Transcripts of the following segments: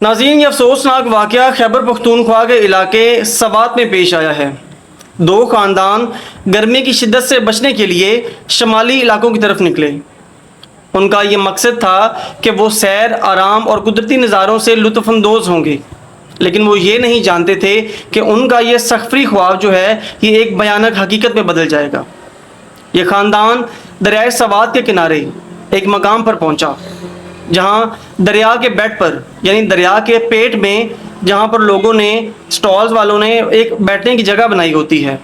ناظرین، یہ افسوسناک واقعہ خیبر پختونخوا کے علاقے سوات میں پیش آیا ہے۔ دو خاندان گرمی کی شدت سے بچنے کے لیے شمالی علاقوں کی طرف نکلے۔ ان کا یہ مقصد تھا کہ وہ سیر، آرام اور قدرتی نظاروں سے لطف اندوز ہوں گے، لیکن وہ یہ نہیں جانتے تھے کہ ان کا یہ سفری خواب جو ہے یہ ایک بھیانک حقیقت میں بدل جائے گا۔ یہ خاندان دریائے سوات کے کنارے ایک مقام پر پہنچا، جہاں دریا کے بیڈ پر یعنی دریا کے پیٹ میں جہاں پر لوگوں نے سٹالز والوں نے ایک بیٹھنے کی جگہ بنائی ہوتی ہے۔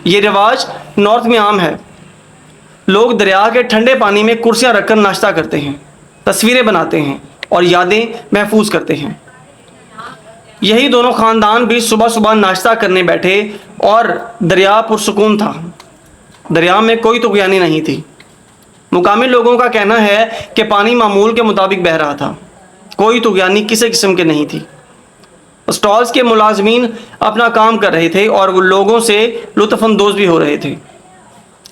یہ رواج نارتھ میں عام ہے۔ لوگ دریا کے ٹھنڈے پانی میں کرسیاں رکھ کر ناشتہ کرتے ہیں، تصویریں بناتے ہیں اور یادیں محفوظ کرتے ہیں۔ یہی دونوں خاندان بھی صبح صبح ناشتہ کرنے بیٹھے اور دریا پرسکون تھا۔ دریا میں کوئی طغیانی نہیں تھی۔ مقامی لوگوں کا کہنا ہے کہ پانی معمول کے مطابق بہہ رہا تھا، کوئی طغیانی کسی قسم کے نہیں تھی۔ سٹالز کے ملازمین اپنا کام کر رہے تھے اور وہ لوگوں سے لطف اندوز بھی ہو رہے تھے،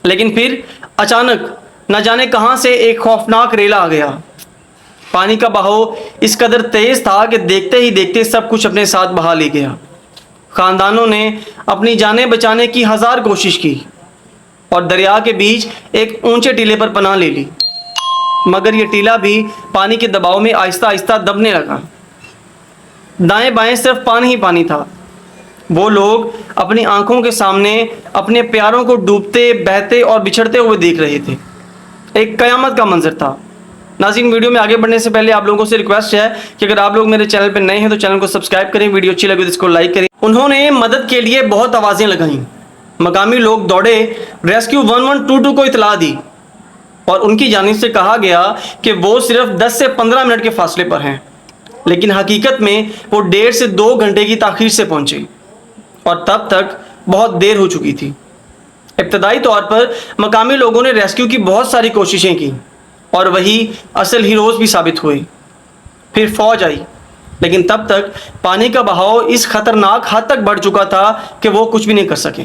لیکن پھر اچانک نہ جانے کہاں سے ایک خوفناک ریلا آ گیا۔ پانی کا بہاؤ اس قدر تیز تھا کہ دیکھتے ہی دیکھتے سب کچھ اپنے ساتھ بہا لے گیا۔ خاندانوں نے اپنی جانیں بچانے کی ہزار کوشش کی اور دریا کے بیچ ایک اونچے ٹیلے پر پناہ لے لی، مگر یہ ٹیلا بھی پانی کے دباؤ میں آہستہ آہستہ دبنے لگا۔ دائیں بائیں صرف پانی ہی پانی تھا۔ وہ لوگ اپنی آنکھوں کے سامنے اپنے پیاروں کو ڈوبتے، بہتے اور بچھڑتے ہوئے دیکھ رہے تھے۔ ایک قیامت کا منظر تھا۔ ناظرین، ویڈیو میں آگے بڑھنے سے پہلے آپ لوگوں سے ریکویسٹ ہے کہ اگر آپ لوگ میرے چینل پہ نئے ہیں تو چینل کو سبسکرائب کریں، ویڈیو اچھی لگے تو اس کو لائک کریں۔ انہوں نے مدد کے لیے بہت آوازیں لگائیں۔ مقامی لوگ دوڑے، ریسکیو 1122 کو اطلاع دی اور ان کی جانب سے کہا گیا کہ وہ صرف 10 سے 15 منٹ کے فاصلے پر ہیں، لیکن حقیقت میں وہ 1.5 سے 2 گھنٹے کی تاخیر سے پہنچے اور تب تک بہت دیر ہو چکی تھی۔ ابتدائی طور پر مقامی لوگوں نے ریسکیو کی بہت ساری کوششیں کی اور وہی اصل ہیروز بھی ثابت ہوئے۔ پھر فوج آئی، لیکن تب تک پانی کا بہاؤ اس خطرناک حد تک بڑھ چکا تھا کہ وہ کچھ بھی نہیں کر سکے۔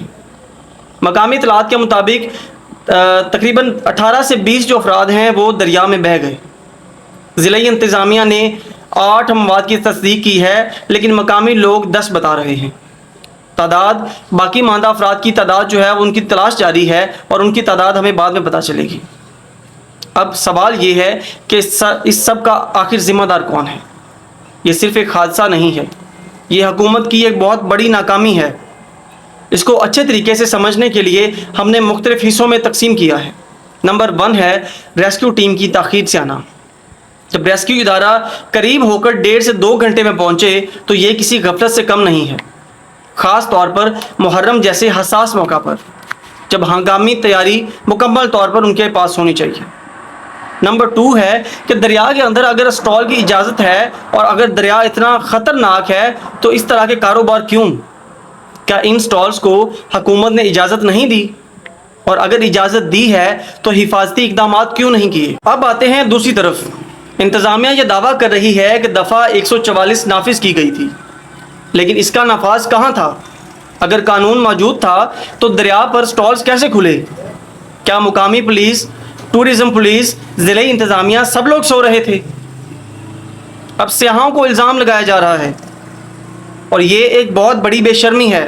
مقامی اطلاعات کے مطابق تقریباً 18 سے 20 جو افراد ہیں وہ دریا میں بہہ گئے۔ ضلعی انتظامیہ نے 8 اموات کی تصدیق کی ہے، لیکن مقامی لوگ 10 بتا رہے ہیں۔ باقی ماندہ افراد کی تعداد جو ہے ان کی تلاش جاری ہے اور ان کی تعداد ہمیں بعد میں پتہ چلے گی۔ اب سوال یہ ہے کہ اس سب کا آخر ذمہ دار کون ہے؟ یہ صرف ایک حادثہ نہیں ہے، یہ حکومت کی ایک بہت بڑی ناکامی ہے۔ اس کو اچھے طریقے سے سمجھنے کے لیے ہم نے مختلف حصوں میں تقسیم کیا ہے۔ نمبر 1 ہے ریسکیو ٹیم کی تاخیر سے آنا۔ جب ریسکیو ادارہ قریب ہو کر 1.5 سے 2 گھنٹے میں پہنچے تو یہ کسی غفلت سے کم نہیں ہے، خاص طور پر محرم جیسے حساس موقع پر، جب ہنگامی تیاری مکمل طور پر ان کے پاس ہونی چاہیے۔ نمبر 2 ہے کہ دریا کے اندر اگر اسٹال کی اجازت ہے اور اگر دریا اتنا خطرناک ہے تو اس طرح کے کاروبار کیوں؟ کیا ان سٹالز کو حکومت نے اجازت نہیں دی؟ اور اگر اجازت دی ہے تو حفاظتی اقدامات کیوں نہیں کیے؟ اب آتے ہیں دوسری طرف۔ انتظامیہ یہ دعویٰ کر رہی ہے کہ دفعہ 144 نافذ کی گئی تھی، لیکن اس کا نفاذ کہاں تھا؟ اگر قانون موجود تھا تو دریا پر سٹالز کیسے کھلے؟ کیا مقامی پولیس، ٹورزم پولیس، ضلعی انتظامیہ سب لوگ سو رہے تھے؟ اب سیاحوں کو الزام لگایا جا رہا ہے اور یہ ایک بہت بڑی بے شرمی ہے۔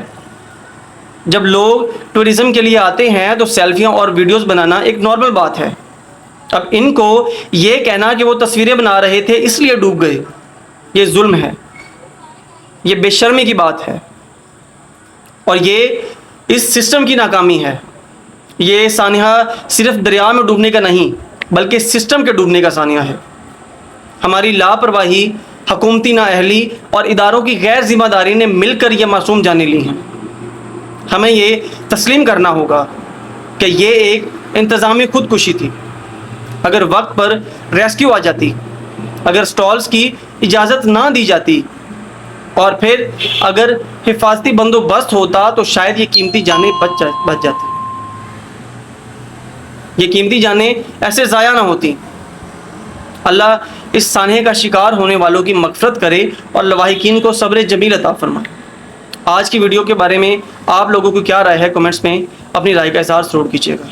جب لوگ ٹورزم کے لیے آتے ہیں تو سیلفیاں اور ویڈیوز بنانا ایک نارمل بات ہے۔ اب ان کو یہ کہنا کہ وہ تصویریں بنا رہے تھے اس لیے ڈوب گئے، یہ ظلم ہے، یہ بے شرمی کی بات ہے اور یہ اس سسٹم کی ناکامی ہے۔ یہ سانحہ صرف دریا میں ڈوبنے کا نہیں بلکہ سسٹم کے ڈوبنے کا سانحہ ہے۔ ہماری لاپرواہی، حکومتی نااہلی اور اداروں کی غیر ذمہ داری نے مل کر یہ معصوم جانیں لی ہیں۔ ہمیں یہ تسلیم کرنا ہوگا کہ یہ ایک انتظامی خودکشی تھی۔ اگر وقت پر ریسکیو آ جاتی، اگر سٹالز کی اجازت نہ دی جاتی اور پھر اگر حفاظتی بندوبست ہوتا تو شاید یہ قیمتی جانیں بچ جاتی، یہ قیمتی جانیں ایسے ضائع نہ ہوتی۔ اللہ اس سانحے کا شکار ہونے والوں کی مغفرت کرے اور لواحقین کو صبر جمیل عطا فرمائے۔ آج کی ویڈیو کے بارے میں آپ لوگوں کو کیا رائے ہے؟ کمنٹس میں اپنی رائے کا اظہار ضرور کیجیے گا۔